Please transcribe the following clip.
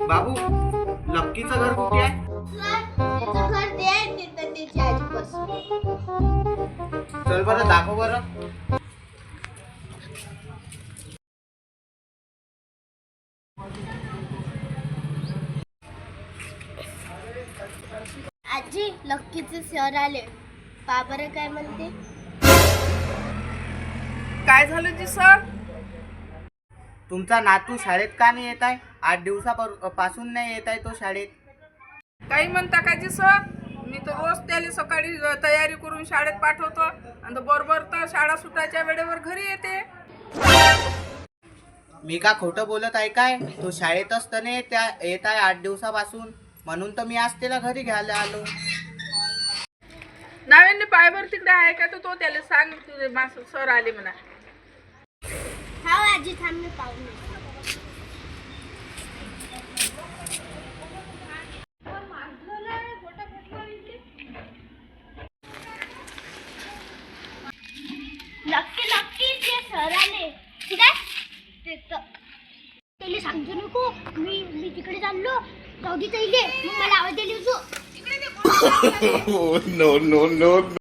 बाबू, लक्कीचं घर कुठे आहे? चल बरं, दाखव बरं. आजी, लक्कीचे सर आले. बाबरे काय म्हणते? काय झालं जी सर? तुमचा नातू शाळेत का नाही येत आहे? 8 दिवसापासून नाही येत आहे तो शाळेत. काही म्हणता का जी सर? मी तर रोज त्याला सकाळी तयारी करून शाळेत पाठवतो आणि बरोबर तर शाळा सुटायच्या वेळेवर घरी येते. मी का खोटं बोलत आहे काय? तो शाळेतच तर नाही येत आहे 8 दिवसापासून, म्हणून तर मी आज त्याला घरी घ्यायला आलो. नाव्याने पायवर तिकडे आहे का? तर तो त्याला सांग तुझे सर आले म्हणा. हा आजी, थांब मी पाहून येते. नक्की नक्की ते सर आले. ठीक आहे, त्याला सांगतो नको. मी तिकडे चाललो, जाऊ दे. मग मला आवाज दिली होतो. Oh, no, no, no.